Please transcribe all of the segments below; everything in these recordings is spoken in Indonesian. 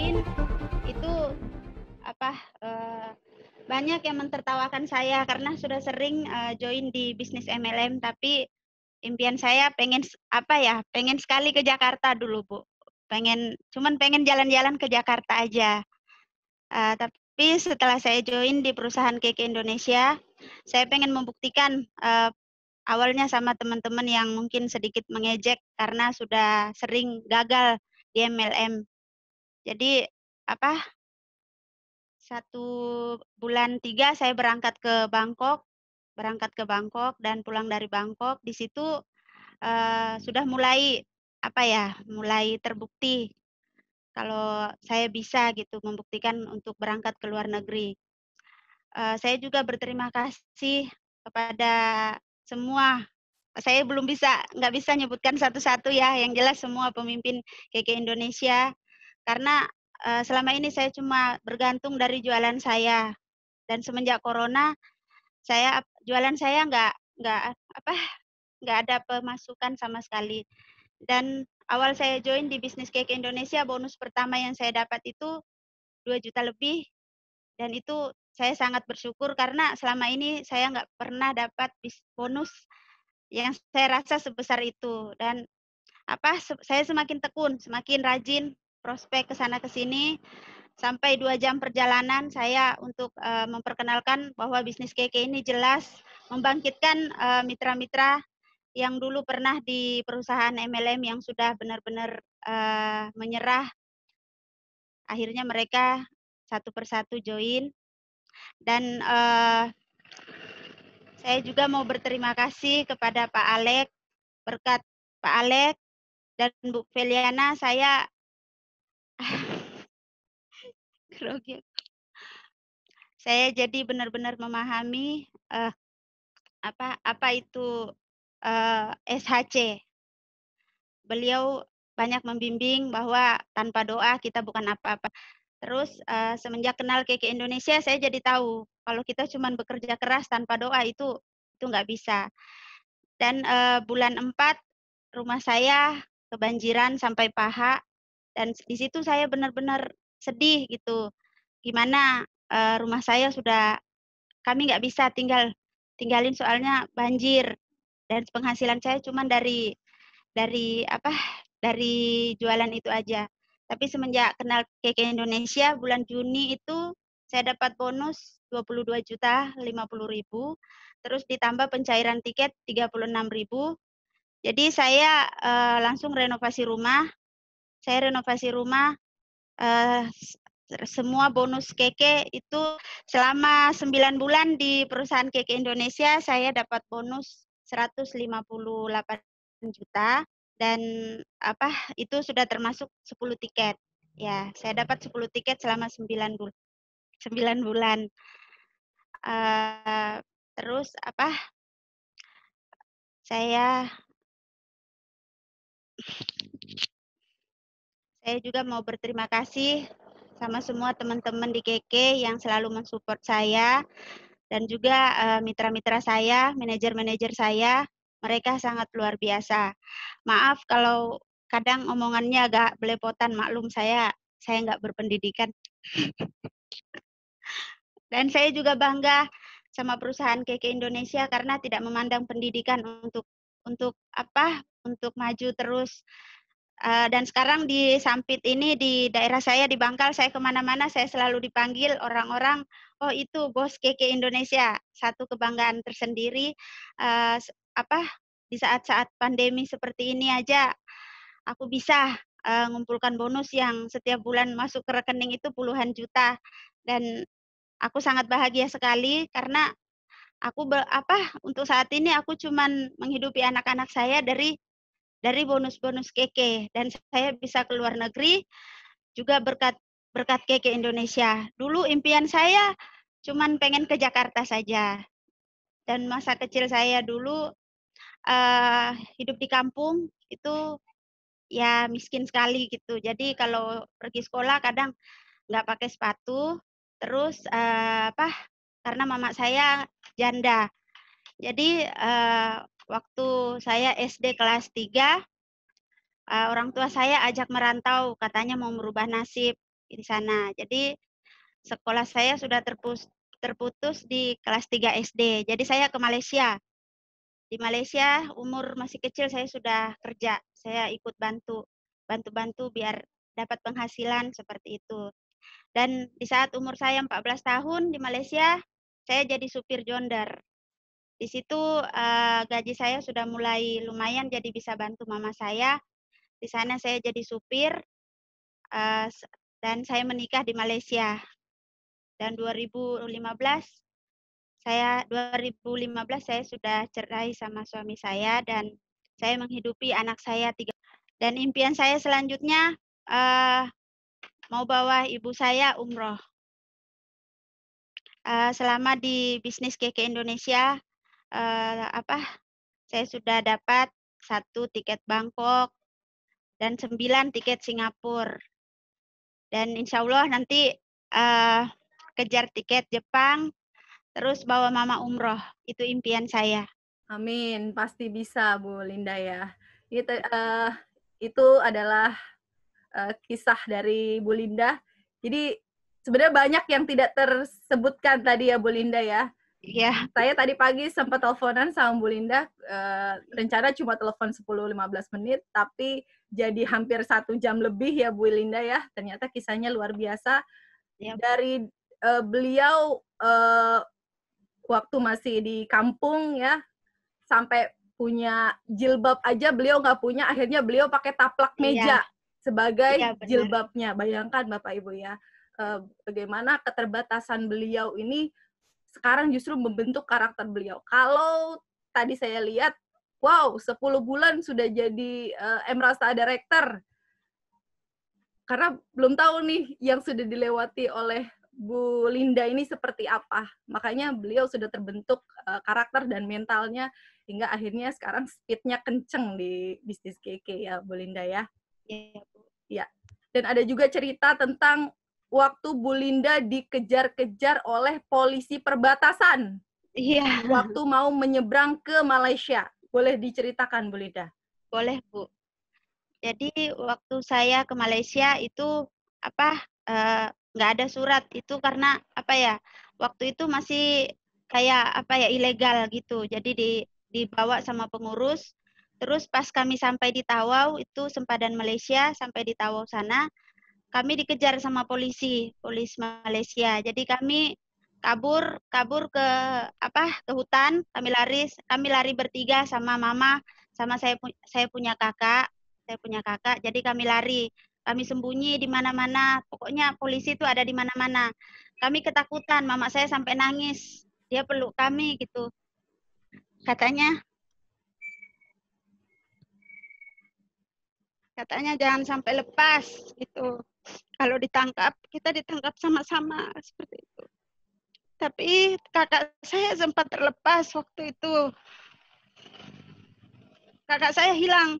join itu apa banyak yang mentertawakan saya karena sudah sering join di bisnis MLM, tapi impian saya pengen sekali ke Jakarta dulu, Bu. Cuman pengen jalan-jalan ke Jakarta aja. Tapi setelah saya join di perusahaan Keke Indonesia, saya pengen membuktikan awalnya sama teman-teman yang mungkin sedikit mengejek karena sudah sering gagal di MLM. Jadi 1 bulan 3 saya berangkat ke Bangkok dan pulang dari Bangkok. Di situ sudah mulai mulai terbukti kalau saya bisa gitu membuktikan untuk berangkat ke luar negeri. Saya juga berterima kasih kepada semua. Saya nggak bisa nyebutkan satu-satu ya, yang jelas semua pemimpin Keke Indonesia, karena selama ini saya cuma bergantung dari jualan saya, dan semenjak corona jualan saya nggak ada pemasukan sama sekali. Dan awal saya join di bisnis Keke Indonesia, bonus pertama yang saya dapat itu 2 juta lebih, dan itu saya sangat bersyukur karena selama ini saya nggak pernah dapat bonus yang saya rasa sebesar itu. Dan saya semakin tekun, semakin rajin prospek ke sana ke sini, sampai 2 jam perjalanan saya untuk memperkenalkan bahwa bisnis Keke ini jelas membangkitkan mitra-mitra yang dulu pernah di perusahaan MLM yang sudah benar-benar menyerah. Akhirnya mereka satu persatu join, dan saya juga mau berterima kasih kepada Pak Alek. Berkat Pak Alek dan Bu Feliana saya grogi. Saya jadi benar-benar memahami apa itu SHC. Beliau banyak membimbing bahwa tanpa doa kita bukan apa-apa. Terus semenjak kenal Keke Indonesia saya jadi tahu kalau kita cuma bekerja keras tanpa doa itu nggak bisa. Dan bulan 4 rumah saya kebanjiran sampai paha, dan di situ saya benar-benar sedih gitu. Gimana rumah saya kami nggak bisa tinggalin soalnya banjir, dan penghasilan saya cuma dari dari jualan itu aja. Tapi semenjak kenal Keke Indonesia bulan Juni itu saya dapat bonus 22.050.000, terus ditambah pencairan tiket 36.000. Jadi saya langsung renovasi rumah. Saya renovasi rumah, semua bonus Keke itu selama 9 bulan di perusahaan Keke Indonesia saya dapat bonus 158 juta, dan itu sudah termasuk 10 tiket. Ya, saya dapat 10 tiket selama 9 bulan. Terus saya juga mau berterima kasih sama semua teman-teman di Keke yang selalu mensupport saya, dan juga mitra-mitra saya, manajer-manajer saya, mereka sangat luar biasa. Maaf kalau kadang omongannya agak belepotan, maklum saya nggak berpendidikan. Dan saya juga bangga sama perusahaan Keke Indonesia karena tidak memandang pendidikan untuk maju terus. Dan sekarang di Sampit ini, di daerah saya di Bangkal, saya kemana-mana saya selalu dipanggil orang-orang, oh itu bos Keke Indonesia. Satu kebanggaan tersendiri. Di saat-saat pandemi seperti ini aja aku bisa ngumpulkan bonus yang setiap bulan masuk ke rekening itu puluhan juta, dan aku sangat bahagia sekali karena untuk saat ini aku cuman menghidupi anak-anak saya dari bonus-bonus Keke, dan saya bisa ke luar negeri juga berkat Keke Indonesia. Dulu impian saya cuman pengen ke Jakarta saja. Dan masa kecil saya dulu hidup di kampung itu ya miskin sekali gitu. Jadi kalau pergi sekolah kadang nggak pakai sepatu, terus karena mama saya janda. Jadi waktu saya SD kelas 3, orang tua saya ajak merantau, katanya mau merubah nasib. di sana. Jadi sekolah saya sudah terputus di kelas 3 SD. Jadi saya ke Malaysia. Di Malaysia umur masih kecil saya sudah kerja. Saya ikut bantu-bantu biar dapat penghasilan seperti itu. Dan di saat umur saya 14 tahun di Malaysia, saya jadi supir jonder. Di situ gaji saya sudah mulai lumayan jadi bisa bantu mama saya. Di sana saya jadi supir dan saya menikah di Malaysia. Dan 2015 saya sudah cerai sama suami saya dan saya menghidupi anak saya 3. Dan impian saya selanjutnya mau bawa ibu saya umroh. Selama di bisnis Keke Indonesia, saya sudah dapat 1 tiket Bangkok dan 9 tiket Singapura. Dan insya Allah nanti kejar tiket Jepang, terus bawa mama umroh. Itu impian saya. Amin, pasti bisa Bu Linda ya. Itu adalah kisah dari Bu Linda. Jadi sebenarnya banyak yang tidak tersebutkan tadi ya Bu Linda ya. Iya. Saya tadi pagi sempat teleponan sama Bu Linda, rencana cuma telepon 10-15 menit, tapi jadi hampir 1 jam lebih ya Bu Linda ya. Ternyata kisahnya luar biasa. Ya. Dari beliau waktu masih di kampung ya, sampai punya jilbab aja beliau nggak punya, akhirnya beliau pakai taplak meja sebagai jilbabnya. Bayangkan Bapak Ibu ya, bagaimana keterbatasan beliau ini sekarang justru membentuk karakter beliau. Kalau tadi saya lihat, wow, 10 bulan sudah jadi Emrasta Director. Karena belum tahu nih yang sudah dilewati oleh Bu Linda ini seperti apa. Makanya beliau sudah terbentuk karakter dan mentalnya hingga akhirnya sekarang speed-nya kenceng di bisnis Keke ya, Bu Linda ya. Iya, Bu. Ya. Dan ada juga cerita tentang waktu Bu Linda dikejar-kejar oleh polisi perbatasan. Iya. Waktu mau menyeberang ke Malaysia. Boleh diceritakan, Bu Linda? Boleh, Bu. Jadi waktu saya ke Malaysia itu nggak ada surat itu karena waktu itu masih kayak ilegal gitu. Jadi dibawa sama pengurus. Terus pas kami sampai di Tawau itu sempadan Malaysia, sampai di Tawau sana kami dikejar sama polisi Malaysia. Jadi kami kabur ke hutan, kami lari bertiga sama mama, sama saya punya kakak. Jadi kami lari, kami sembunyi di mana-mana. Pokoknya polisi itu ada di mana-mana. Kami ketakutan, mama saya sampai nangis. Dia peluk kami gitu. Katanya jangan sampai lepas gitu. Kalau ditangkap, kita ditangkap sama-sama seperti itu. Tapi kakak saya sempat terlepas waktu itu. Kakak saya hilang.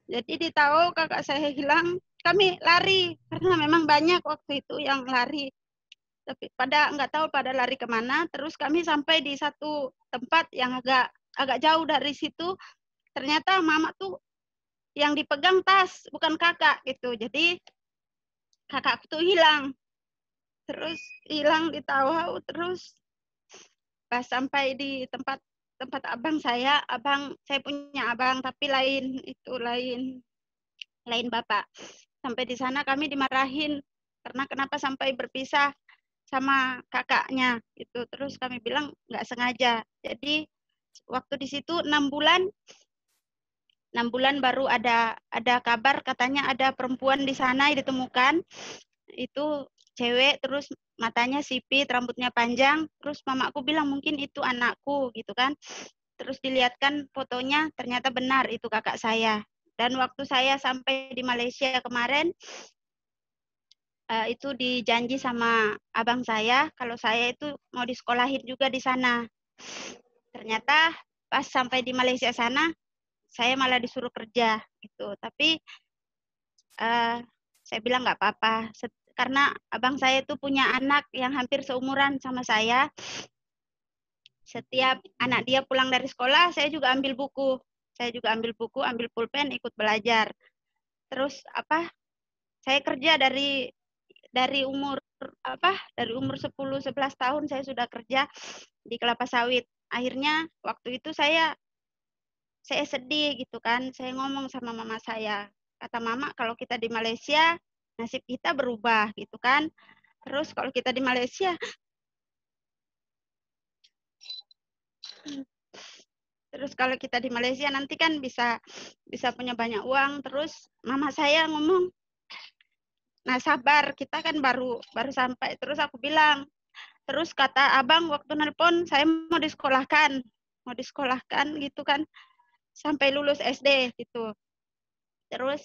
Jadi tahu kakak saya hilang, kami lari karena memang banyak waktu itu yang lari. Tapi nggak tahu pada lari kemana. Terus kami sampai di satu tempat yang agak jauh dari situ. Ternyata mama tuh yang dipegang tas, bukan kakak gitu. Jadi kakakku tuh hilang. Terus hilang di Tawau, terus pas sampai di tempat abang saya punya abang tapi lain bapak. Sampai di sana kami dimarahin karena kenapa sampai berpisah sama kakaknya gitu. Terus kami bilang nggak sengaja. Jadi waktu di situ 6 bulan baru ada kabar katanya ada perempuan di sana ditemukan. Itu cewek, terus matanya sipit, rambutnya panjang. Terus mamaku bilang mungkin itu anakku gitu kan. Terus dilihatkan fotonya, ternyata benar itu kakak saya. Dan waktu saya sampai di Malaysia kemarin, itu dijanji sama abang saya kalau saya itu mau disekolahin juga di sana. Ternyata pas sampai di Malaysia sana, saya malah disuruh kerja gitu. Tapi saya bilang nggak apa-apa karena abang saya itu punya anak yang hampir seumuran sama saya. Setiap anak dia pulang dari sekolah, saya juga ambil buku. Ambil pulpen, ikut belajar. Terus saya kerja dari dari umur dari umur 10-11 tahun saya sudah kerja di kelapa sawit. Akhirnya waktu itu saya sedih gitu kan. Saya ngomong sama mama saya. Kata mama, kalau kita di Malaysia nasib kita berubah gitu kan. Terus kalau kita di Malaysia nanti kan bisa punya banyak uang. Terus mama saya ngomong, nah sabar, kita kan baru sampai. Terus aku bilang, terus kata abang waktu nelpon, saya mau disekolahkan gitu kan, sampai lulus SD gitu. Terus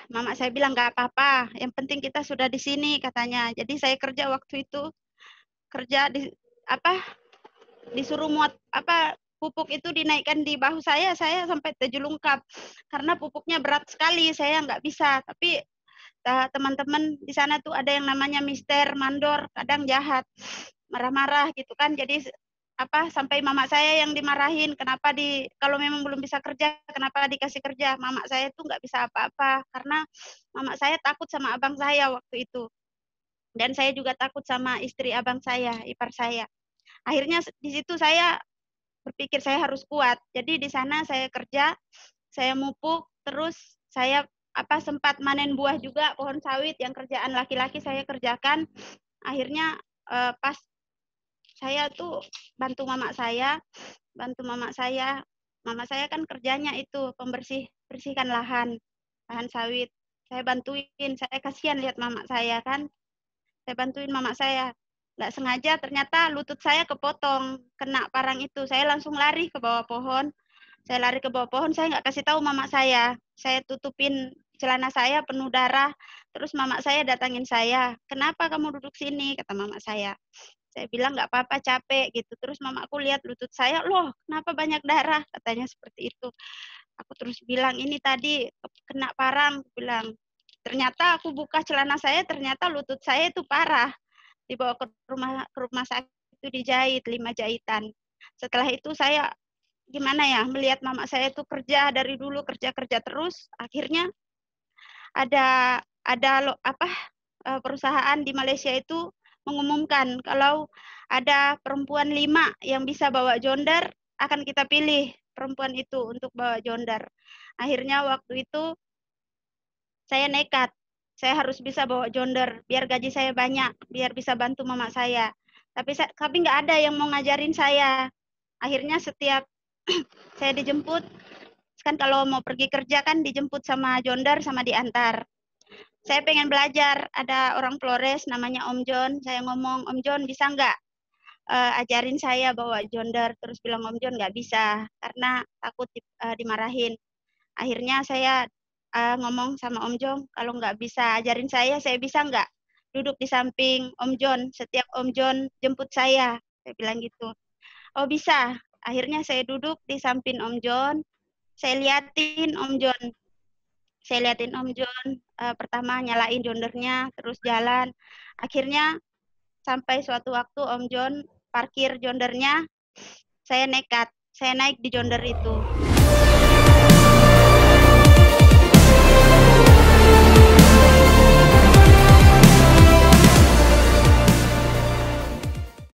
mama saya bilang nggak apa-apa, yang penting kita sudah di sini katanya. Jadi saya kerja waktu itu, kerja disuruh muat pupuk itu dinaikkan di bahu saya sampai terjelungkap karena pupuknya berat sekali, saya nggak bisa. Tapi teman-teman di sana tuh ada yang namanya Mister Mandor, kadang jahat, marah-marah gitu kan. Jadi sampai mama saya yang dimarahin, kenapa kalau memang belum bisa kerja kenapa dikasih kerja. Mama saya tuh nggak bisa apa-apa karena mama saya takut sama abang saya waktu itu, dan saya juga takut sama istri abang saya, ipar saya. Akhirnya di situ saya berpikir saya harus kuat. Jadi di sana saya kerja, saya mupuk, terus saya sempat manen buah juga, pohon sawit yang kerjaan laki-laki saya kerjakan. Akhirnya pas saya tuh bantu mama saya. Mama saya kan kerjanya itu bersihkan lahan sawit. Saya bantuin, saya kasihan lihat mama saya kan. Saya bantuin mama saya. Nggak sengaja ternyata lutut saya kepotong, kena parang itu. Saya langsung lari ke bawah pohon. Saya nggak kasih tahu mama saya. Saya tutupin celana saya penuh darah. Terus mama saya datangin saya. Kenapa kamu duduk sini? Kata mama saya. Saya bilang nggak apa-apa, capek gitu. Terus mamaku lihat lutut saya, loh kenapa banyak darah? Katanya seperti itu. Aku terus bilang, ini tadi kena parang. Aku bilang, ternyata aku buka celana saya, ternyata lutut saya itu parah. Dibawa ke rumah sakit itu dijahit 5 jahitan. Setelah itu saya gimana ya, melihat mama saya itu kerja dari dulu, kerja terus. Akhirnya ada perusahaan di Malaysia itu mengumumkan kalau ada perempuan 5 yang bisa bawa jonder, akan kita pilih perempuan itu untuk bawa jonder. Akhirnya waktu itu saya nekat, saya harus bisa bawa jonder biar gaji saya banyak, biar bisa bantu mama saya. Tapi nggak ada yang mau ngajarin saya. Akhirnya setiap saya dijemput, kan kalau mau pergi kerja kan dijemput sama jonder sama diantar. Saya pengen belajar, ada orang Flores namanya Om John. Saya ngomong, Om John bisa nggak ajarin saya bawa jonder? Terus bilang Om John nggak bisa karena takut dimarahin. Akhirnya saya ngomong sama Om John, kalau nggak bisa ajarin saya bisa nggak duduk di samping Om John setiap Om John jemput saya? Saya bilang gitu. Oh bisa. Akhirnya saya duduk di samping Om John, saya liatin Om John. Pertama nyalain jondernya, terus jalan. Akhirnya sampai suatu waktu Om John parkir jondernya, saya nekat, saya naik di jonder itu.